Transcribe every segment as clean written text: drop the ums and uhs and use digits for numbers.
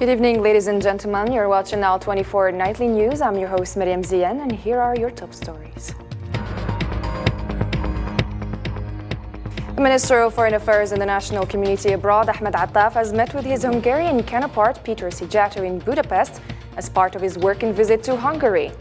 Good evening, ladies and gentlemen. You're watching Now 24 Nightly News. I'm your host, Miriam Zian, and here are your top stories. The Minister of Foreign Affairs and the National Community Abroad, Ahmed Attaf, has met with his Hungarian counterpart, Peter Szijjártó, in Budapest as part of his working visit to Hungary.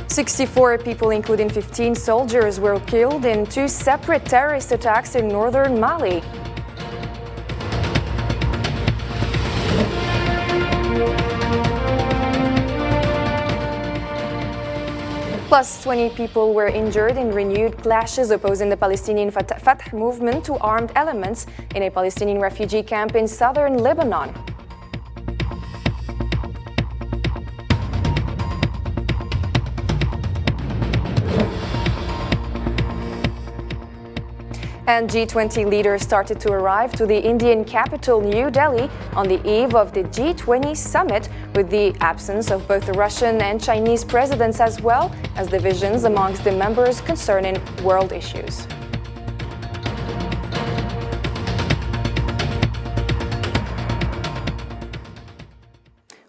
"64 people, including 15 soldiers, were killed in two separate terrorist attacks in northern Mali. Plus 20 people were injured in renewed clashes opposing the Palestinian Fatah movement to armed elements in a Palestinian refugee camp in southern Lebanon. And G20 leaders started to arrive to the Indian capital, New Delhi, on the eve of the G20 summit, with the absence of both the Russian and Chinese presidents, as well as divisions amongst the members concerning world issues.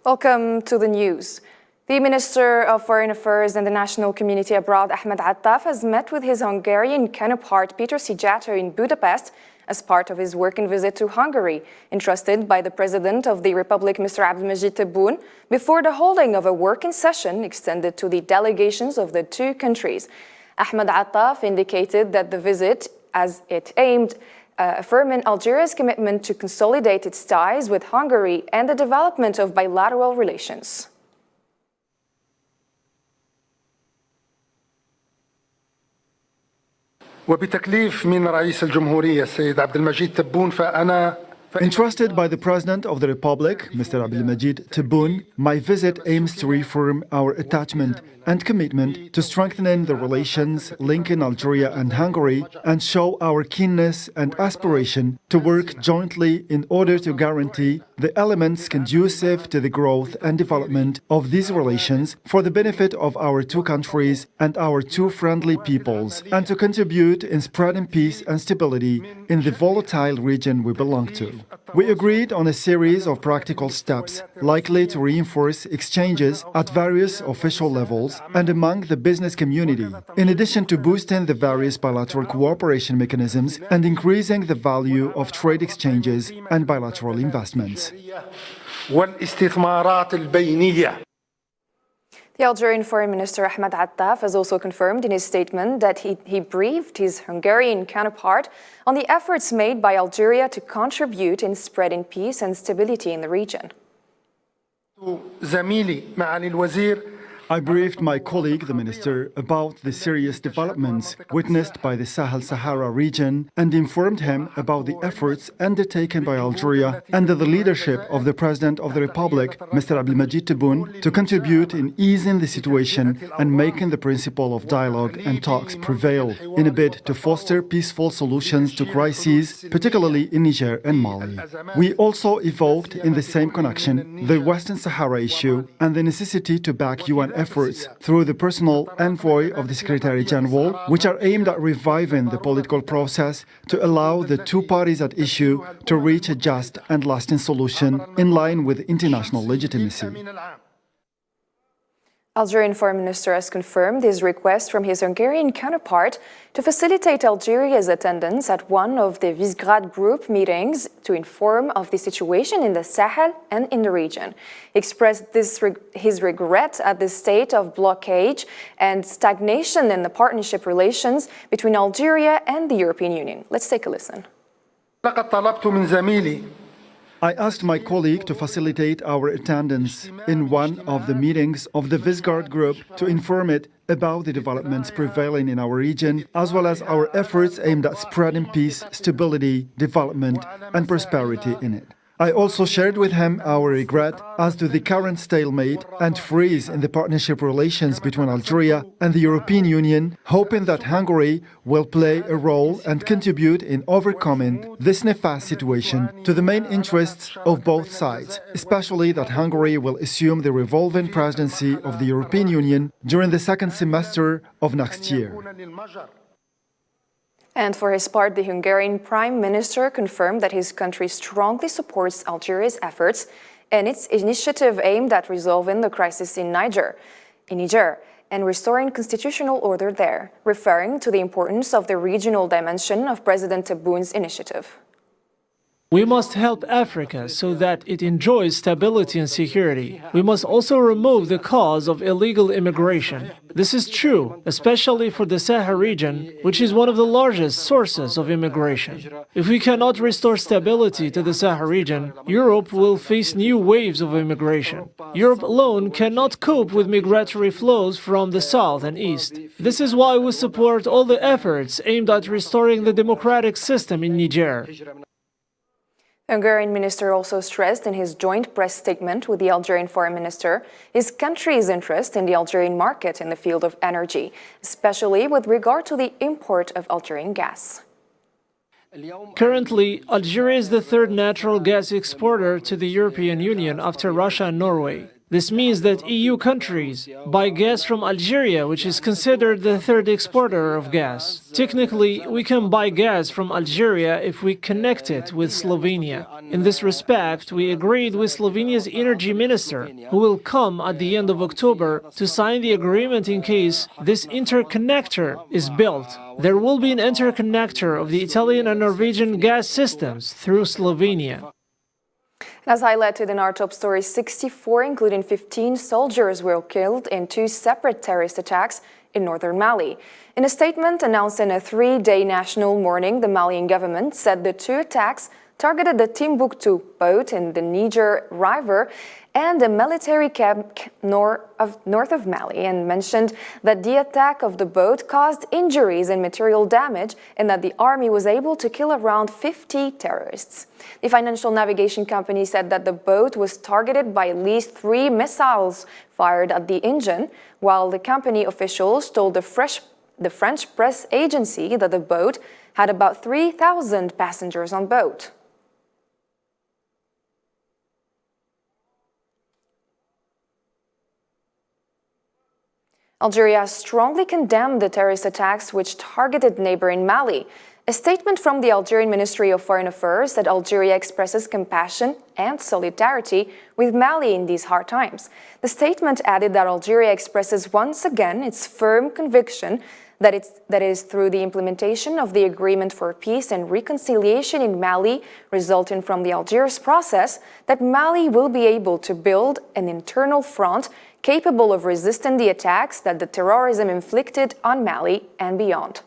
Welcome to the news. The Minister of Foreign Affairs and the National Community Abroad, Ahmed Attaf, has met with his Hungarian counterpart, Peter Szijjártó, in Budapest as part of his working visit to Hungary, entrusted by the President of the Republic, Mr. Abdelmajid Tebboune, before the holding of a working session extended to the delegations of the two countries. Ahmed Attaf indicated that the visit, as it aimed affirming Algeria's commitment to consolidate its ties with Hungary and the development of bilateral relations. وبتكليف من رئيس الجمهورية السيد عبد المجيد تبون فأنا Entrusted by the President of the Republic, Mr. Abdelmajid Tebboune, my visit aims to reaffirm our attachment and commitment to strengthening the relations linking Algeria and Hungary, and show our keenness and aspiration to work jointly in order to guarantee the elements conducive to the growth and development of these relations for the benefit of our two countries and our two friendly peoples, and to contribute in spreading peace and stability in the volatile region we belong to. We agreed on a series of practical steps likely to reinforce exchanges at various official levels and among the business community, in addition to boosting the various bilateral cooperation mechanisms and increasing the value of trade exchanges and bilateral investments. The Algerian Foreign Minister Ahmed Attaf has also confirmed in his statement that he briefed his Hungarian counterpart on the efforts made by Algeria to contribute in spreading peace and stability in the region. I briefed my colleague, the Minister, about the serious developments witnessed by the Sahel-Sahara region and informed him about the efforts undertaken by Algeria under the leadership of the President of the Republic, Mr. Abdelmajid Tebboune, to contribute in easing the situation and making the principle of dialogue and talks prevail in a bid to foster peaceful solutions to crises, particularly in Niger and Mali. We also evoked in the same connection the Western Sahara issue and the necessity to back UN efforts through the personal envoy of the Secretary General, which are aimed at reviving the political process to allow the two parties at issue to reach a just and lasting solution in line with international legitimacy. Algerian Foreign Minister has confirmed his request from his Hungarian counterpart to facilitate Algeria's attendance at one of the Visegrad Group meetings to inform of the situation in the Sahel and in the region. He expressed his regret at the state of blockade and stagnation in the partnership relations between Algeria and the European Union. Let's take a listen. I asked my colleague to facilitate our attendance in one of the meetings of the Visegrad Group to inform it about the developments prevailing in our region, as well as our efforts aimed at spreading peace, stability, development, and prosperity in it. I also shared with him our regret as to the current stalemate and freeze in the partnership relations between Algeria and the European Union, hoping that Hungary will play a role and contribute in overcoming this nefast situation to the main interests of both sides, especially that Hungary will assume the revolving presidency of the European Union during the second semester of next year. And for his part, the Hungarian Prime Minister confirmed that his country strongly supports Algeria's efforts and its initiative aimed at resolving the crisis in Niger, and restoring constitutional order there, referring to the importance of the regional dimension of President Tebboun's initiative. We must help Africa so that it enjoys stability and security. We must also remove the cause of illegal immigration. This is true, especially for the Sahel region, which is one of the largest sources of immigration. If we cannot restore stability to the Sahel region, Europe will face new waves of immigration. Europe alone cannot cope with migratory flows from the south and east. This is why we support all the efforts aimed at restoring the democratic system in Niger. Hungarian minister also stressed in his joint press statement with the Algerian foreign minister his country's interest in the Algerian market in the field of energy, especially with regard to the import of Algerian gas. Currently, Algeria is the third natural gas exporter to the European Union after Russia and Norway. This means that EU countries buy gas from Algeria, which is considered the third exporter of gas. Technically, we can buy gas from Algeria if we connect it with Slovenia. In this respect, we agreed with Slovenia's energy minister, who will come at the end of October, to sign the agreement in case this interconnector is built. There will be an interconnector of the Italian and Norwegian gas systems through Slovenia. As highlighted in our top story, 64, including 15 soldiers, were killed in 2 separate terrorist attacks in northern Mali. In a statement announcing a 3-day national mourning, the Malian government said the 2 attacks targeted the Timbuktu boat in the Niger River and a military camp north of Mali, and mentioned that the attack of the boat caused injuries and material damage and that the army was able to kill around 50 terrorists. The financial navigation company said that the boat was targeted by at least 3 missiles fired at the engine, while the company officials told the French press agency that the boat had about 3,000 passengers on board. Algeria strongly condemned the terrorist attacks which targeted neighboring Mali. A statement from the Algerian Ministry of Foreign Affairs said Algeria expresses compassion and solidarity with Mali in these hard times. The statement added that Algeria expresses once again its firm conviction that it is through the implementation of the Agreement for Peace and Reconciliation in Mali, resulting from the Algiers process, that Mali will be able to build an internal front capable of resisting the attacks that the terrorism inflicted on Mali and beyond.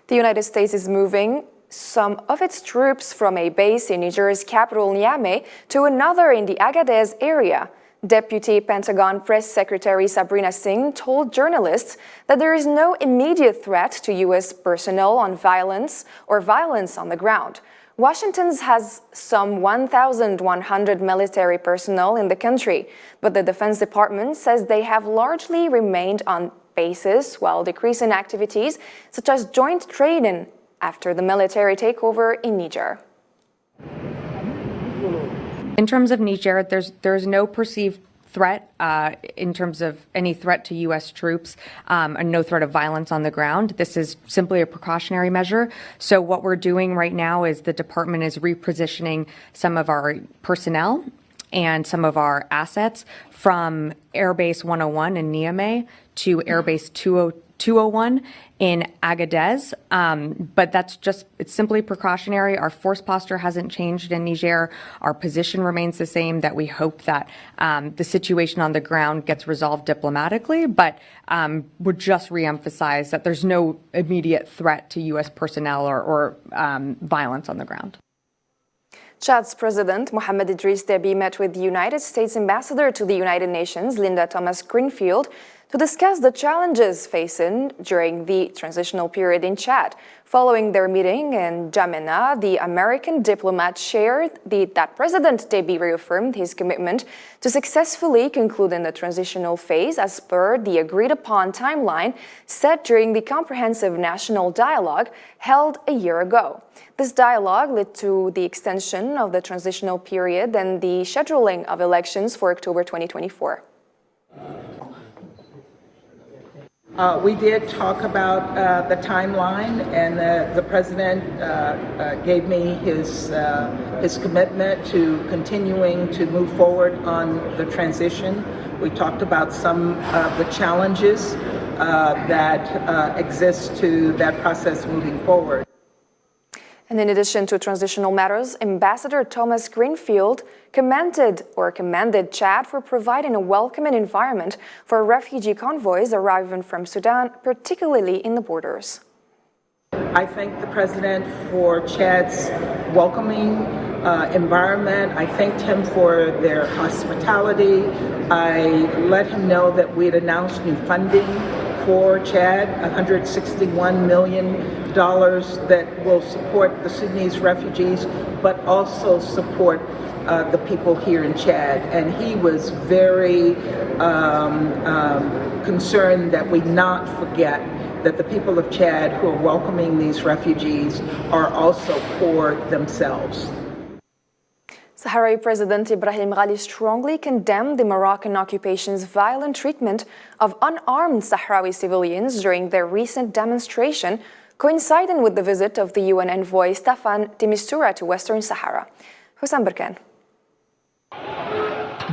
The United States is moving some of its troops from a base in Niger's capital Niamey to another in the Agadez area. Deputy Pentagon Press Secretary Sabrina Singh told journalists that there is no immediate threat to U.S. personnel on violence on the ground. Washington has some 1,100 military personnel in the country, but the Defense Department says they have largely remained on bases while decreasing activities such as joint training after the military takeover in Niger. In terms of Niger, there's no perceived threat in terms of any threat to U.S. troops and no threat of violence on the ground. This is simply a precautionary measure. So what we're doing right now is the department is repositioning some of our personnel and some of our assets from Airbase 101 in Niamey to Airbase 201 in Agadez, but it's simply precautionary. Our force posture hasn't changed in Niger. Our position remains the same, that we hope that the situation on the ground gets resolved diplomatically, but would just reemphasize that there's no immediate threat to U.S. personnel or violence on the ground. Chad's President Mohamed Idriss Déby met with the United States Ambassador to the United Nations, Linda Thomas-Greenfield, to discuss the challenges facing during the transitional period in Chad. Following their meeting in N'Djamena, the American diplomat shared that President Déby reaffirmed his commitment to successfully concluding the transitional phase as per the agreed-upon timeline set during the comprehensive national dialogue held a year ago. This dialogue led to the extension of the transitional period and the scheduling of elections for October 2024. We did talk about the timeline, and the president gave me his commitment to continuing to move forward on the transition. We talked about some of the challenges that exist to that process moving forward. And in addition to transitional matters, Ambassador Thomas Greenfield commended Chad for providing a welcoming environment for refugee convoys arriving from Sudan, particularly in the borders. I thank the president for Chad's welcoming environment. I thanked him for their hospitality. I let him know that we had announced new funding for Chad, $161 million that will support the Sudanese refugees, but also support the people here in Chad. And he was very concerned that we not forget that the people of Chad who are welcoming these refugees are also poor themselves. Sahrawi President Ibrahim Ghali strongly condemned the Moroccan occupation's violent treatment of unarmed Sahrawi civilians during their recent demonstration, coinciding with the visit of the UN envoy Staffan de Mistura to Western Sahara. Hussein Berkan.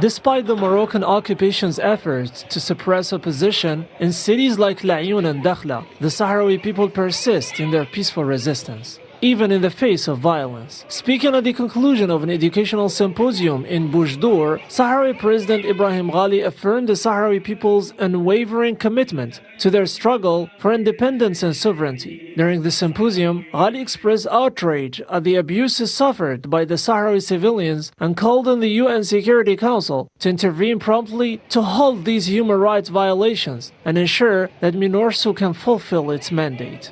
Despite the Moroccan occupation's efforts to suppress opposition, in cities like La'youn and Dakhla, the Sahrawi people persist in their peaceful resistance, even in the face of violence. Speaking at the conclusion of an educational symposium in Boujdour, Sahrawi President Ibrahim Ghali affirmed the Sahrawi people's unwavering commitment to their struggle for independence and sovereignty. During the symposium, Ghali expressed outrage at the abuses suffered by the Sahrawi civilians and called on the UN Security Council to intervene promptly to halt these human rights violations and ensure that MINURSO can fulfill its mandate.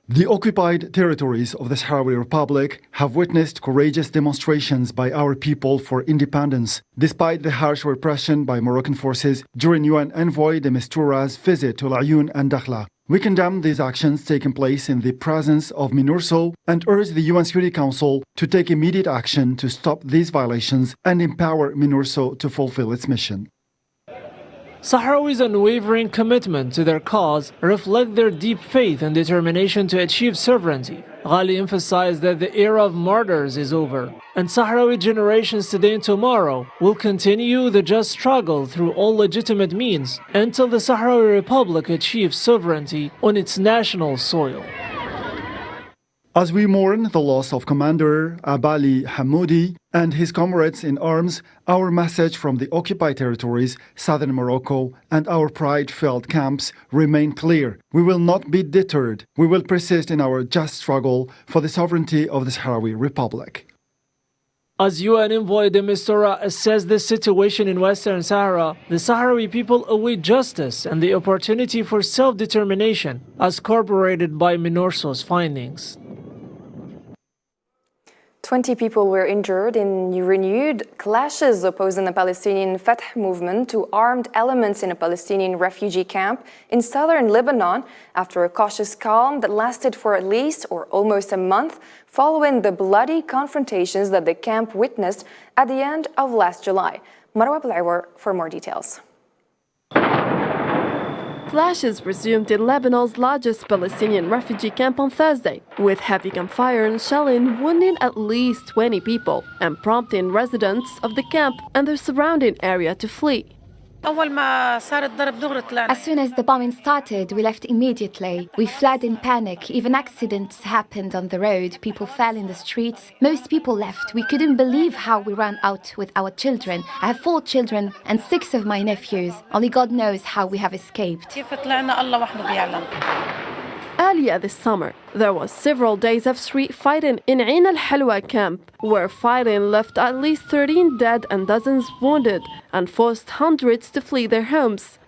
The occupied territories of the Sahrawi Republic have witnessed courageous demonstrations by our people for independence, despite the harsh repression by Moroccan forces during UN envoy de Mistura's visit to La'youn and Dakhla. We condemn these actions taking place in the presence of MINURSO and urge the UN Security Council to take immediate action to stop these violations and empower MINURSO to fulfill its mission. Sahrawi's unwavering commitment to their cause reflect their deep faith and determination to achieve sovereignty. Ghali emphasized that the era of martyrs is over, and Sahrawi generations today and tomorrow will continue the just struggle through all legitimate means until the Sahrawi Republic achieves sovereignty on its national soil. As we mourn the loss of Commander Abali Hamoudi and his comrades in arms, our message from the occupied territories, southern Morocco, and our pride-filled camps remain clear. We will not be deterred. We will persist in our just struggle for the sovereignty of the Sahrawi Republic. As UN envoy de Mistura assessed the situation in Western Sahara, the Sahrawi people await justice and the opportunity for self-determination, as corroborated by MINURSO's findings. 20 people were injured in renewed clashes opposing the Palestinian Fatah movement to armed elements in a Palestinian refugee camp in southern Lebanon after a cautious calm that lasted for at least or almost a month following the bloody confrontations that the camp witnessed at the end of last July. Marwa Belawar for more details. Clashes resumed in Lebanon's largest Palestinian refugee camp on Thursday, with heavy gunfire and shelling wounding at least 20 people and prompting residents of the camp and the surrounding area to flee. As soon as the bombing started, we left immediately. We fled in panic. Even accidents happened on the road. People fell in the streets. Most people left. We couldn't believe how we ran out with our children. I have 4 children and 6 of my nephews. Only God knows how we have escaped. Earlier this summer, there was several days of street fighting in Ain al-Halwa camp, where fighting left at least 13 dead and dozens wounded and forced hundreds to flee their homes.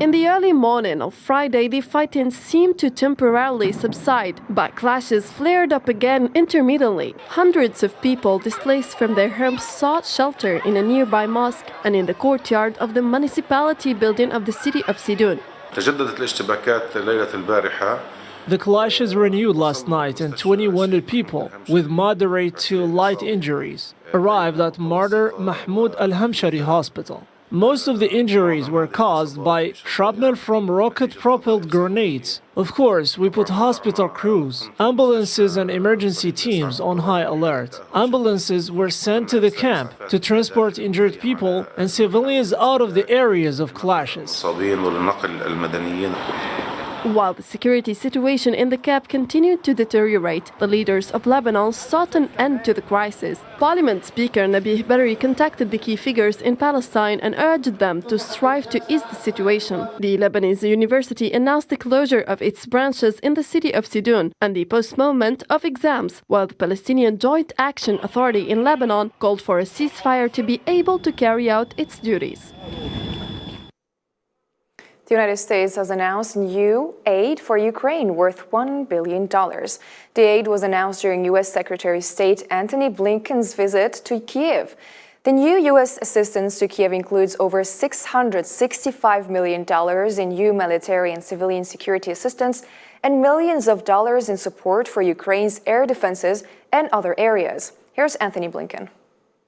In the early morning of Friday, the fighting seemed to temporarily subside, but clashes flared up again intermittently. Hundreds of people displaced from their homes sought shelter in a nearby mosque and in the courtyard of the municipality building of the city of Sidon. The clashes renewed last night and 20 wounded people with moderate to light injuries arrived at Martyr Mahmoud al-Hamshari Hospital. Most of the injuries were caused by shrapnel from rocket-propelled grenades. Of course, we put hospital crews, ambulances and emergency teams on high alert. Ambulances were sent to the camp to transport injured people and civilians out of the areas of clashes. While the security situation in the camp continued to deteriorate, the leaders of Lebanon sought an end to the crisis. Parliament Speaker Nabih Berri contacted the key figures in Palestine and urged them to strive to ease the situation. The Lebanese university announced the closure of its branches in the city of Sidon and the postponement of exams, while the Palestinian Joint Action Authority in Lebanon called for a ceasefire to be able to carry out its duties. The United States has announced new aid for Ukraine worth $1 billion. The aid was announced during U.S. Secretary of State Antony Blinken's visit to Kyiv. The new U.S. assistance to Kyiv includes over $665 million in new military and civilian security assistance and millions of dollars in support for Ukraine's air defenses and other areas. Here's Antony Blinken.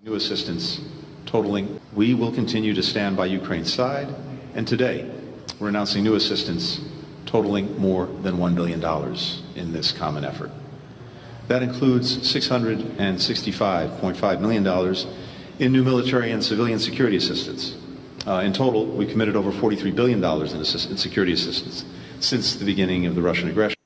New assistance totaling, we will continue to stand by Ukraine's side, and today, we're announcing new assistance totaling more than $1 billion in this common effort. That includes $665.5 million in new military and civilian security assistance. In total, we committed over $43 billion in security assistance since the beginning of the Russian aggression.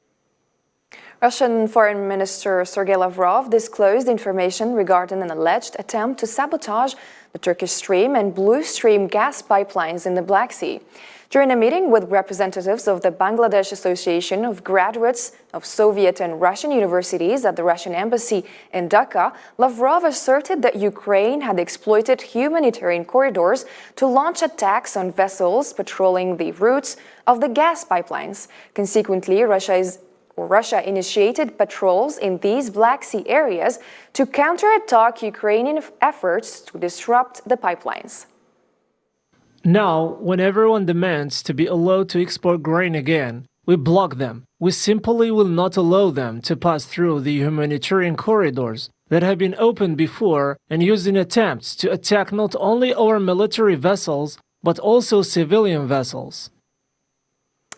Russian Foreign Minister Sergei Lavrov disclosed information regarding an alleged attempt to sabotage the Turkish Stream and Blue Stream gas pipelines in the Black Sea. During a meeting with representatives of the Bangladesh Association of Graduates of Soviet and Russian universities at the Russian embassy in Dhaka, Lavrov asserted that Ukraine had exploited humanitarian corridors to launch attacks on vessels patrolling the routes of the gas pipelines. Consequently, Russia initiated patrols in these Black Sea areas to counterattack Ukrainian efforts to disrupt the pipelines. Now, when everyone demands to be allowed to export grain again, we block them. We simply will not allow them to pass through the humanitarian corridors that have been opened before and used in attempts to attack not only our military vessels, but also civilian vessels.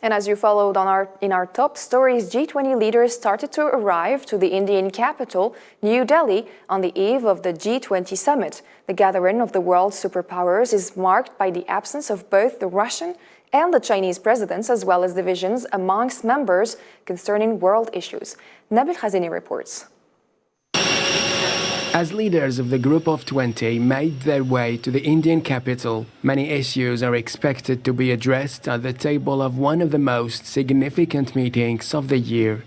And as you followed in our top stories, G20 leaders started to arrive to the Indian capital, New Delhi, on the eve of the G20 summit. The gathering of the world's superpowers is marked by the absence of both the Russian and the Chinese presidents, as well as divisions amongst members concerning world issues. Nabil Khazini reports. As leaders of the Group of 20 made their way to the Indian capital, many issues are expected to be addressed at the table of one of the most significant meetings of the year.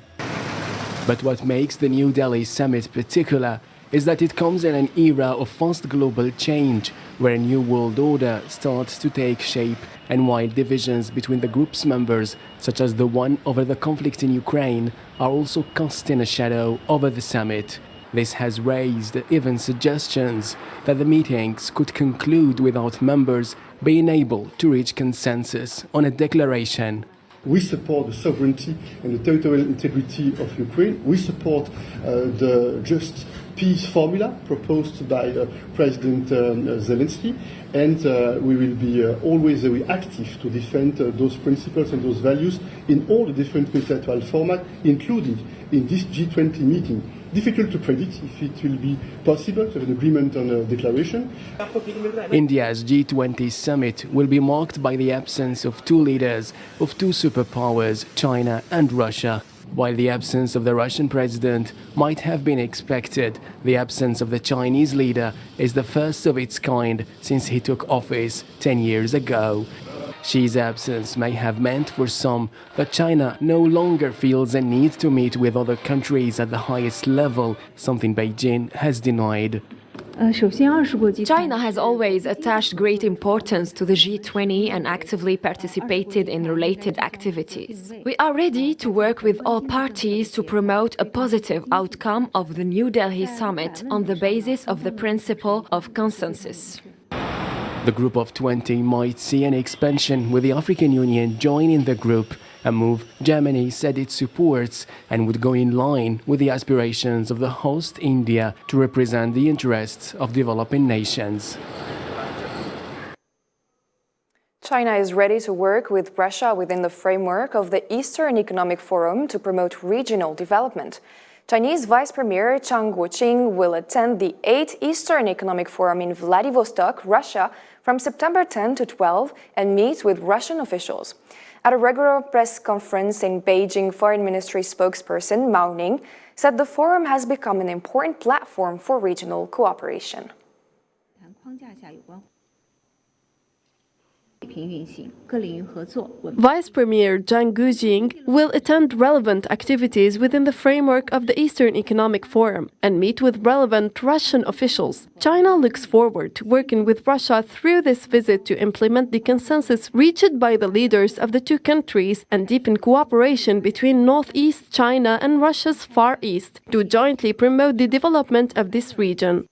But what makes the New Delhi summit particular is that it comes in an era of fast global change, where a new world order starts to take shape, and while divisions between the group's members, such as the one over the conflict in Ukraine, are also casting a shadow over the summit. This has raised even suggestions that the meetings could conclude without members being able to reach consensus on a declaration. We support the sovereignty and the territorial integrity of Ukraine. We support the just peace formula proposed by President Zelensky, and we will be always very active to defend those principles and those values in all the different multilateral formats, including in this G20 meeting. Difficult to predict if it will be possible to have an agreement on a declaration. India's G20 summit will be marked by the absence of two leaders of two superpowers, China and Russia. While the absence of the Russian president might have been expected, the absence of the Chinese leader is the first of its kind since he took office 10 years ago. Xi's absence may have meant for some that China no longer feels a need to meet with other countries at the highest level, something Beijing has denied. China has always attached great importance to the G20 and actively participated in related activities. We are ready to work with all parties to promote a positive outcome of the New Delhi summit on the basis of the principle of consensus. The Group of 20 might see an expansion with the African Union joining the group, a move Germany said it supports and would go in line with the aspirations of the host India to represent the interests of developing nations. China is ready to work with Russia within the framework of the Eastern Economic Forum to promote regional development. Chinese Vice Premier Zhang Guoqing will attend the 8th Eastern Economic Forum in Vladivostok, Russia, from September 10 to 12 and meet with Russian officials. At a regular press conference in Beijing, Foreign Ministry spokesperson Mao Ning said the forum has become an important platform for regional cooperation. Vice Premier Zhang Guoqing will attend relevant activities within the framework of the Eastern Economic Forum and meet with relevant Russian officials. China looks forward to working with Russia through this visit to implement the consensus reached by the leaders of the two countries and deepen cooperation between Northeast China and Russia's Far East to jointly promote the development of this region.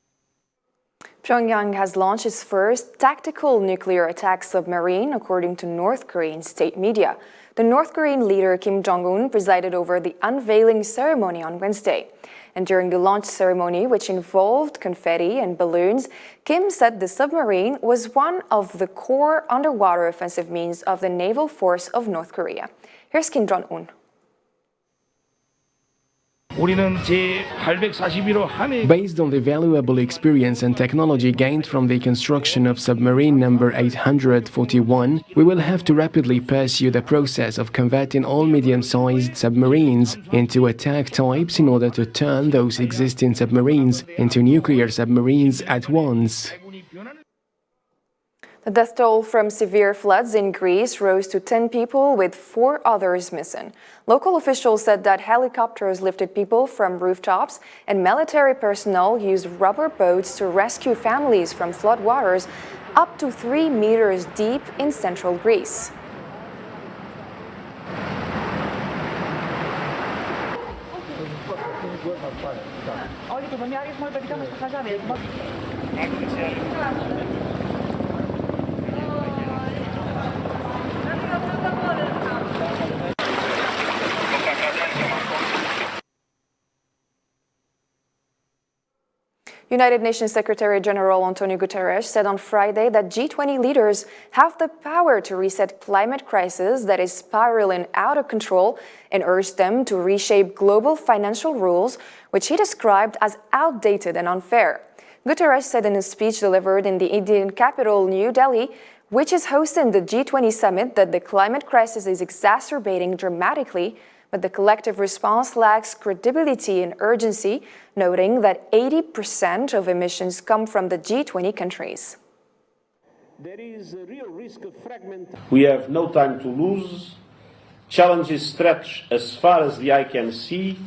Pyongyang has launched its first tactical nuclear attack submarine, according to North Korean state media. The North Korean leader Kim Jong-un presided over the unveiling ceremony on Wednesday. And during the launch ceremony, which involved confetti and balloons, Kim said the submarine was one of the core underwater offensive means of the naval force of North Korea. Here's Kim Jong-un. Based on the valuable experience and technology gained from the construction of submarine number 841, we will have to rapidly pursue the process of converting all medium-sized submarines into attack types in order to turn those existing submarines into nuclear submarines at once. The death toll from severe floods in Greece rose to 10 people, with 4 others missing. Local officials said that helicopters lifted people from rooftops and military personnel used rubber boats to rescue families from floodwaters up to 3 meters deep in central Greece. United Nations Secretary-General Antonio Guterres said on Friday that G20 leaders have the power to reset climate crisis that is spiraling out of control and urged them to reshape global financial rules, which he described as outdated and unfair. Guterres said in a speech delivered in the Indian capital, New Delhi, which is hosting the G20 summit, that the climate crisis is exacerbating dramatically, but the collective response lacks credibility and urgency, noting that 80% of emissions come from the G20 countries. There is a real risk of fragmentation. We have no time to lose. Challenges stretch as far as the eye can see.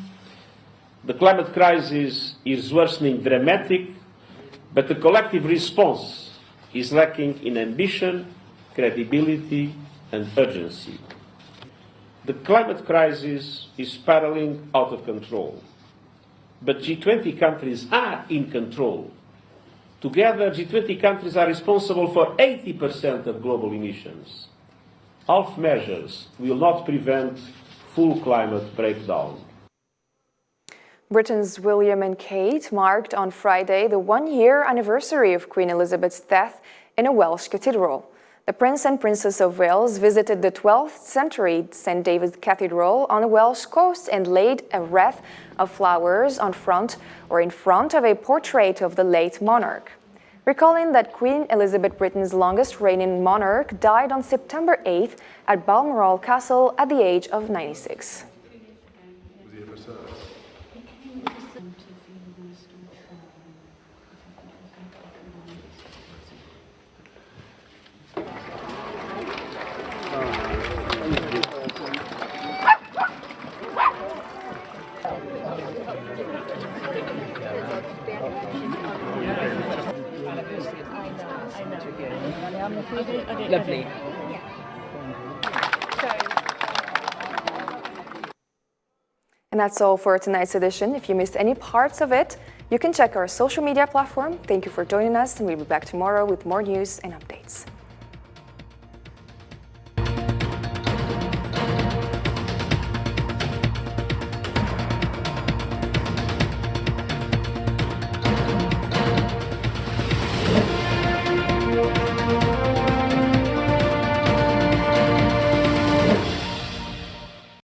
The climate crisis is worsening dramatic, but the collective response is lacking in ambition, credibility, and urgency. The climate crisis is spiraling out of control, but G20 countries are in control. Together, G20 countries are responsible for 80% of global emissions. Half measures will not prevent full climate breakdown. Britain's William and Kate marked on Friday the one-year anniversary of Queen Elizabeth's death in a Welsh cathedral. The Prince and Princess of Wales visited the 12th century St. David's Cathedral on the Welsh coast and laid a wreath of flowers in front of a portrait of the late monarch. Recalling that Queen Elizabeth, Britain's longest reigning monarch, died on September 8th at Balmoral Castle at the age of 96. Lovely. And that's all for tonight's edition. If you missed any parts of it, you can check our social media platform. Thank you for joining us, and we'll be back tomorrow with more news and updates.